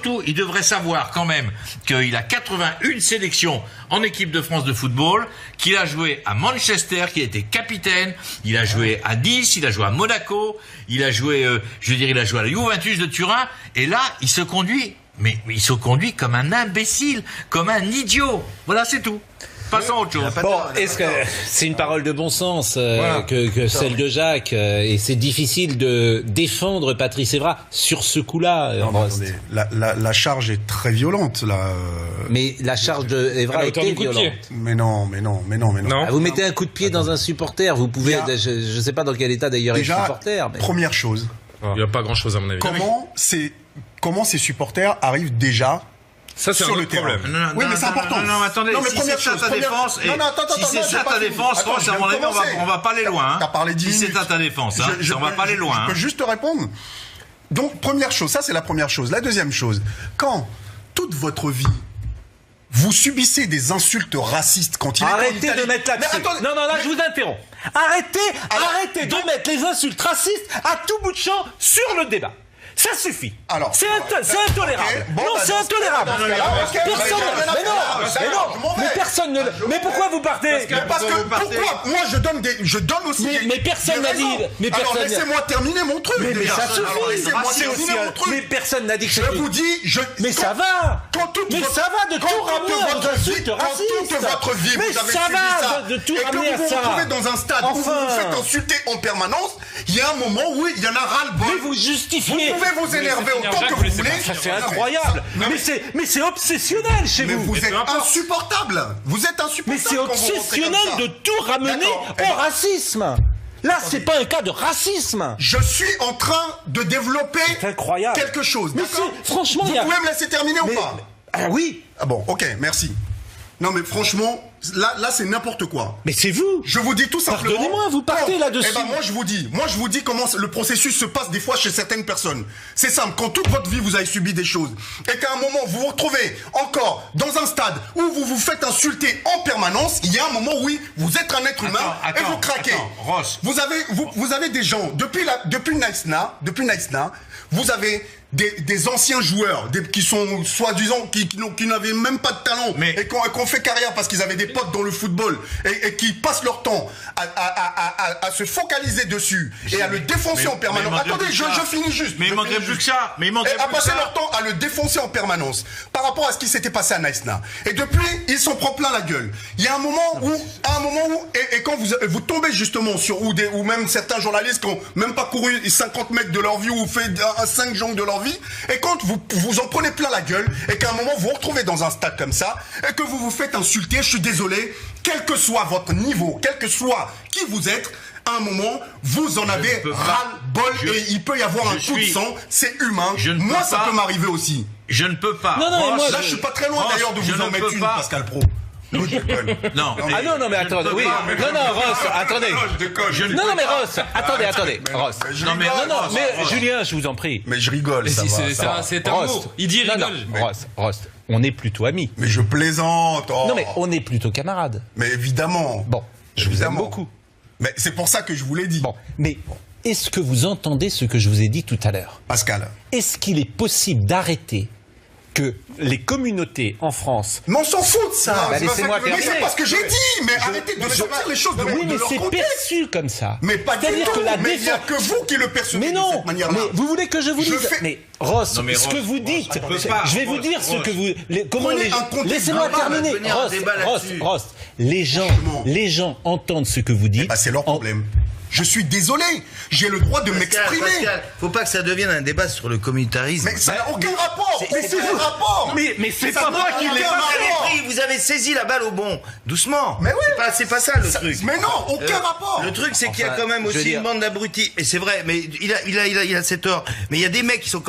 surtout, il devrait savoir quand même qu'il a 81 sélections en équipe de France de football, qu'il a joué à Manchester, qu'il a été capitaine, il a joué à Nice, il a joué à Monaco, il a joué, il a joué à la Juventus de Turin, et là, il se conduit comme un imbécile, comme un idiot. Voilà, c'est tout. Passons à autre chose. Bon, est-ce que c'est une parole de bon sens que celle de Jacques et c'est difficile de défendre Patrice Evra sur ce coup-là. Attendez, la charge est très violente là. Mais la charge de Evra était violente. Mais non. Vous mettez un coup de pied dans un supporter, vous pouvez. Je ne sais pas dans quel état d'ailleurs est le supporter. Mais... Première chose. Il n'y a pas grand-chose à mon avis. Comment ces supporters arrivent déjà? Ça, c'est un autre problème. Oui, mais c'est important. Non, attendez, si c'est ça ta défense, si c'est ça ta défense, à mon avis, on va pas aller loin. T'as parlé 10 minutes. Si c'est ça ta défense, on va pas aller loin. Je peux juste te répondre. Donc, première chose, ça c'est la première chose. La deuxième chose, quand toute votre vie, vous subissez des insultes racistes quand il est en Italie. Arrêtez de mettre là-dessus. Non, là, je vous interromps. Arrêtez de mettre les insultes racistes à tout bout de champ sur le débat. Ça suffit. Alors, c'est intolérable. Okay. Bon, non, c'est intolérable. Personne ne. Mais pourquoi vous partez? Parce que pourquoi? Moi, je donne aussi. Mais personne n'a dit. Alors, laissez-moi terminer mon truc. Mais ça suffit. Laissez-moi terminer mon truc. Mais personne n'a dit que je vous dis. Mais ça va. Mais ça va de tout ramener aux insultes racistes. Toute votre vie, mais vous avez ça va de tout ramener à ça. Et que vous vous retrouvez dans un stade où vous vous faites insulter en permanence, il y a un moment où il y en a ras-le-bol. Mais vous justifiez. Vous pouvez vous énerver autant que vous voulez. Ça, c'est incroyable. Mais c'est obsessionnel chez vous. Mais vous êtes insupportable. Vous êtes insupportable. Mais c'est obsessionnel de tout ramener au racisme. Là, c'est pas un cas de racisme. Je suis en train de développer quelque chose. Mais franchement, vous pouvez me laisser terminer ou pas? Ah oui. Ah bon, ok, merci. Non mais franchement, là c'est n'importe quoi. Mais c'est vous. Je vous dis tout simplement. Pardonnez-moi, vous partez là-dessus. Eh ben moi je vous dis comment le processus se passe des fois chez certaines personnes. C'est simple, quand toute votre vie vous avez subi des choses et qu'à un moment vous vous retrouvez encore dans un stade où vous vous faites insulter en permanence, il y a un moment où vous êtes un être humain et vous craquez. Ross. Vous avez des gens depuis Nice-Na, vous avez des anciens joueurs qui sont soi-disant qui n'avaient même pas de talent et qui ont fait carrière parce qu'ils avaient des potes dans le football et qui passent leur temps à se focaliser dessus et à le défoncer en permanence. Attendez, je finis juste. Mais il manquerait plus que ça. À passer leur temps à le défoncer en permanence par rapport à ce qui s'était passé à Nice-Na. Et depuis, ils s'en prennent plein la gueule. Il y a un moment où et quand vous tombez justement sur ou même certains journalistes qui ont même pas couru 50 mètres de leur vie ou fait 5 jongles de leur vie, et quand vous en prenez plein la gueule et qu'à un moment vous vous retrouvez dans un stade comme ça et que vous vous faites insulter, je suis désolé, quel que soit votre niveau, quel que soit qui vous êtes, à un moment vous en avez ras-le-bol et il peut y avoir un coup de sang, c'est humain. Moi ça peut m'arriver aussi. Je ne peux pas. Non, là je suis pas très loin d'ailleurs de vous en mettre une, Pascal Pro. Non. Mais attendez, oui. Non, Ross, attendez. Non, mais Ross, attendez, Ross. Mais Julien, je vous en prie. Mais je rigole, c'est un mot. Il dit rigole. Ross, on est plutôt amis. Mais je plaisante. Non, mais on est plutôt camarades. Mais évidemment. Bon, je vous aime beaucoup. Mais c'est pour ça que je vous l'ai dit. Bon, mais est-ce que vous entendez ce que je vous ai dit tout à l'heure? Pascal. Est-ce qu'il est possible d'arrêter que les communautés en France... Mais on s'en fout de ça. Laissez-moi terminer. C'est pas ce que j'ai dit. Mais arrêtez de sortir les choses de leur côté. Oui, mais c'est perçu comme ça. Mais pas du tout. Mais il n'y a que vous qui le percevez de cette manière-là. Mais vous voulez que je vous dise... Mais Ross, ce que vous dites... Je vais vous dire ce que vous... Comment les... Laissez-moi terminer. Ross, les gens entendent ce que vous dites... C'est leur problème. Je suis désolé, j'ai le droit de m'exprimer. Pascal, faut pas que ça devienne un débat sur le communautarisme. Mais ça n'a aucun rapport. Mais c'est un rapport. Mais c'est pas moi qui l'ai pas. Vous avez saisi la balle au bon. Doucement. Mais oui. C'est pas ça le truc. Mais non, aucun rapport. Le truc c'est qu'il y a quand même aussi une bande d'abrutis. Et c'est vrai, mais il a ses torts. Mais il y a des mecs qui ont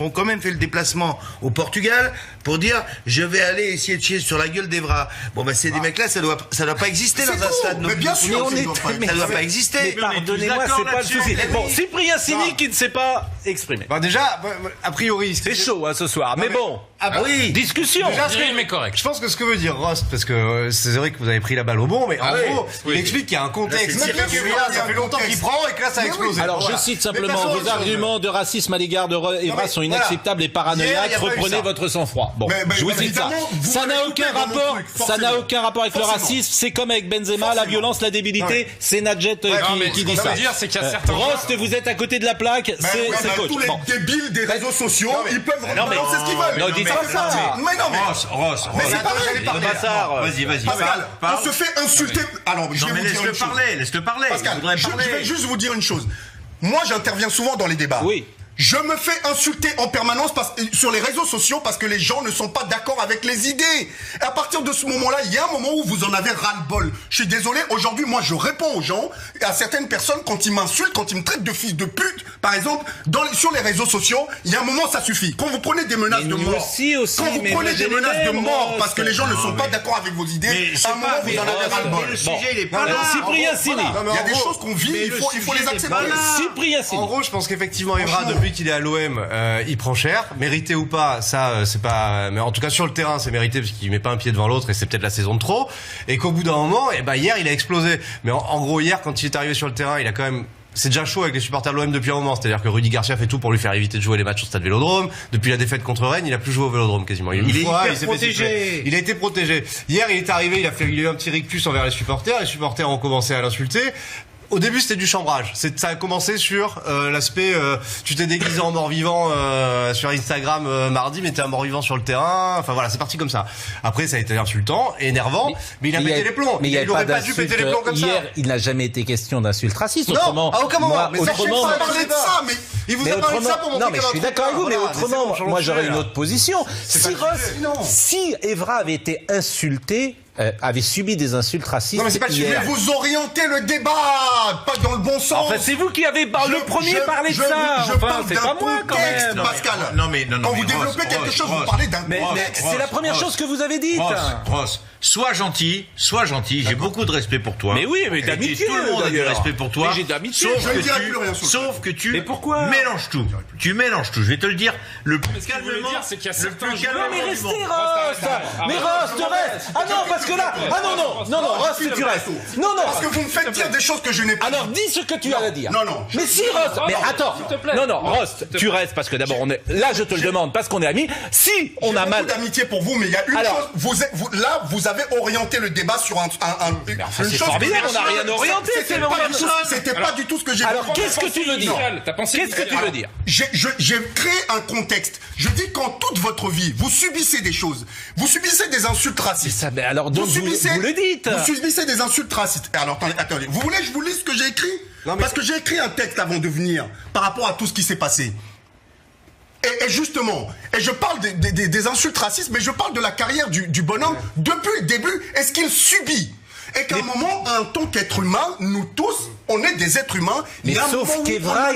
quand même fait le déplacement au Portugal pour dire je vais aller essayer de chier sur la gueule d'Evra. Bon c'est des mecs là, ça doit pas exister dans un stade. Mais bien sûr, ça doit pas exister. Pardonnez-moi, c'est pas le souci. Bon, Cyprien Sini qui ne sait pas exprimer. Bah déjà, a priori, c'est chaud ce soir, mais bon. Ah oui. Discussion. Déjà, mais correct. Je pense que ce que veut dire Rost, parce que c'est vrai que vous avez pris la balle au bon, mais en gros, il explique qu'il y a un contexte. Ça fait longtemps qu'il prend et que là, ça a explosé. Alors, je cite simplement, vos arguments de racisme à l'égard de Evra sont inacceptables et paranoïaques. Reprenez votre sang-froid. Bon, je vous cite ça. Ça n'a aucun rapport. Ça n'a aucun rapport avec le racisme. C'est comme avec Benzema, la violence, la débilité. C'est Nadjet qui dit ça. Rost, vous êtes à côté de la plaque. C'est coach. Tous les débiles des réseaux sociaux, ils peuvent balancer ce qu'ils veulent. Non, dites pas ça. Mais non, mais Ross. Mais c'est pareil. Vas-y. Pascal, on se fait insulter. Alors, je vais vous dire une chose. Laisse-le parler. Pascal, je vais juste vous dire une chose. Moi, j'interviens souvent dans les débats. Oui. Je me fais insulter en permanence sur les réseaux sociaux parce que les gens ne sont pas d'accord avec les idées. Et à partir de ce moment-là, il y a un moment où vous en avez ras-le-bol. Je suis désolé, aujourd'hui, moi, je réponds aux gens, à certaines personnes, quand ils m'insultent, quand ils me traitent de fils de pute, par exemple, sur les réseaux sociaux, il y a un moment, ça suffit. Quand vous prenez des menaces de mort, quand vous prenez des menaces de mort parce que les gens ne sont pas d'accord avec vos idées, à un moment, vous en avez ras-le-bol. Le sujet, il est pas là. Cyprien Sini. Il y a des choses qu'on vit, il faut les accepter. Cyprien Sini. En gros, je pense qu'effectivement, Evra, depuis qu'il est à l'OM, il prend cher, mérité ou pas, ça c'est pas, mais en tout cas sur le terrain c'est mérité parce qu'il met pas un pied devant l'autre et c'est peut-être la saison de trop, et qu'au bout d'un moment, hier il a explosé. Mais en gros hier quand il est arrivé sur le terrain, il a quand même, c'est déjà chaud avec les supporters de l'OM depuis un moment, c'est-à-dire que Rudy Garcia fait tout pour lui faire éviter de jouer les matchs au stade Vélodrome. Depuis la défaite contre Rennes, il a plus joué au Vélodrome quasiment. Il est hyper protégé. Il a été protégé. Hier, il est arrivé, il a eu un petit rictus envers les supporters ont commencé à l'insulter. Au début, c'était du chambrage. Ça a commencé sur l'aspect tu t'es déguisé en mort-vivant sur Instagram mardi, mais t'es un mort-vivant sur le terrain. Enfin voilà, c'est parti comme ça. Après, ça a été insultant, énervant, mais il a pété les plombs. Mais il aurait pas dû péter les plombs comme ça. Hier, il n'a jamais été question d'insulte raciste. Non, autrement, à aucun moment. Mais autrement, ça parler de ça, mais il vous a parlé de ça pour montrer. Non, mais je suis d'accord avec vous, mais autrement, moi j'aurais une autre position. Si Evra avait été insulté, avait subi des insultes racistes. Non, mais c'est pas hier. Mais vous orientez le débat, pas dans le bon sens. Enfin, c'est vous qui avez le premier parlé de ça. Enfin, c'est pas moi quand même. Pascal. Non, quand vous développez quelque chose, vous parlez d'un. Mais c'est la première chose que vous avez dite. Ross, sois gentil. J'ai beaucoup de respect pour toi. Mais oui, mais d'amitié. Tout le monde a du respect pour toi. Mais j'ai d'amitié. Sauf que tu. Mais pourquoi mélanges tout. Tu mélanges tout. Je vais te le dire. Le plus calmement, c'est qu'il y a certains joueurs. Mais restez, Ross. Mais Ross, tu restes. Ah non, parce que là. Ah non, Ross, tu restes. Non. Parce que vous me faites dire des choses que je n'ai pas. Alors dis ce que tu as à dire. Non. Mais si, Ross. Mais attends. Non, Ross, tu restes parce que d'abord on est. Là, je te le demande parce qu'on est amis. Si on a mal. J'ai beaucoup d'amitié pour vous, mais il y a une chose. Là, vous avez orienté le débat sur c'est formidable, on n'a rien orienté. C'était pas du tout ce que j'ai. Alors qu'est-ce que tu veux dire? Qu'est-ce que tu veux dire? J'ai créé un contexte. Je dis qu'en toute votre vie, vous subissez des choses. Vous subissez des insultes racistes. Alors donc vous le dites. Vous subissez des insultes racistes. Alors attendez. Vous voulez que je vous lise ce que j'ai écrit? Parce que j'ai écrit un texte avant de venir par rapport à tout ce qui s'est passé. Et justement, je parle des insultes racistes, mais je parle de la carrière du bonhomme depuis le début. Est-ce qu'il subit? Et qu'à un moment, en tant qu'être humain, nous tous, on est des êtres humains. Mais sauf qu'Evra,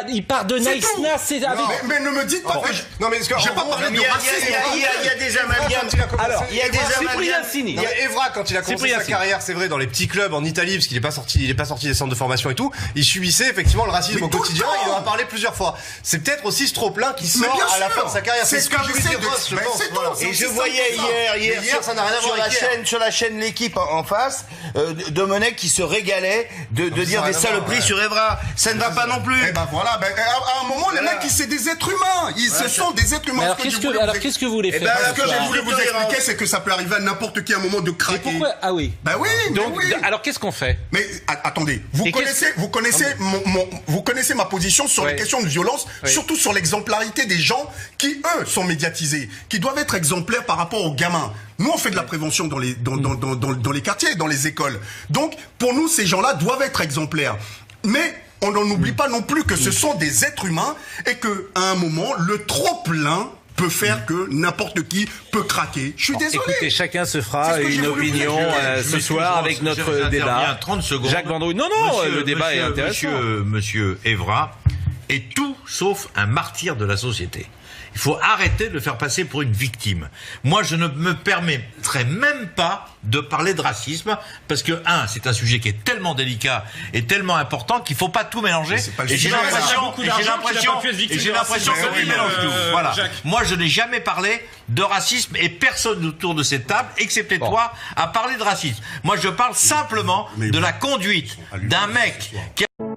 il part de Naïsna, c'est avec... Mais ne me dites pas que... Non, mais j'ai pas parlé de racisme. Il y a des amalgames. Alors, il y a des amalgames. Evra, quand il a commencé sa carrière, c'est vrai, dans les petits clubs en Italie, parce qu'il est pas sorti des centres de formation et tout, il subissait effectivement le racisme au quotidien, il en a parlé plusieurs fois. C'est peut-être aussi ce trop-plein qui sort à la fin de sa carrière. C'est ce que je veux dire, je pense. Et je voyais hier, ça n'a rien à voir avec sur la chaîne L'équipe en face, Domenech qui se régalait de dire des saloperies sur Evra. Ça ne va pas non plus. Eh ben voilà, à un moment, les mecs, c'est des êtres humains. Ce sont des êtres humains. Alors qu'est-ce que vous voulez faire? Ce que je voulais vous expliquer, c'est que ça peut arriver à n'importe qui à un moment de craquer. Pourquoi? Ah oui. Ben oui. Donc, alors qu'est-ce qu'on fait? Mais attendez, vous connaissez ma position sur les questions de violence, surtout sur l'exemplarité des gens qui, eux, sont médiatisés, qui doivent être exemplaires par rapport aux gamins. Nous, on fait de la prévention dans les quartiers, dans les écoles. Donc, pour nous, ces gens-là doivent être exemplaires. Mais on n'en oublie pas non plus que ce sont des êtres humains et qu'à un moment, le trop-plein peut faire que n'importe qui peut craquer. Je suis désolé. Écoutez, chacun se fera une opinion ce soir avec notre débat. 30 secondes. Jacques Vendroux. Non, le débat est intéressant. Monsieur Evra est tout sauf un martyr de la société. Il faut arrêter de le faire passer pour une victime. Moi, je ne me permettrai même pas de parler de racisme parce que c'est un sujet qui est tellement délicat et tellement important qu'il faut pas tout mélanger. Et j'ai l'impression que lui mélange tout. Voilà. Moi, je n'ai jamais parlé de racisme et personne autour de cette table, excepté toi, a parlé de racisme. Moi, je parle simplement de la conduite d'un mec qui a...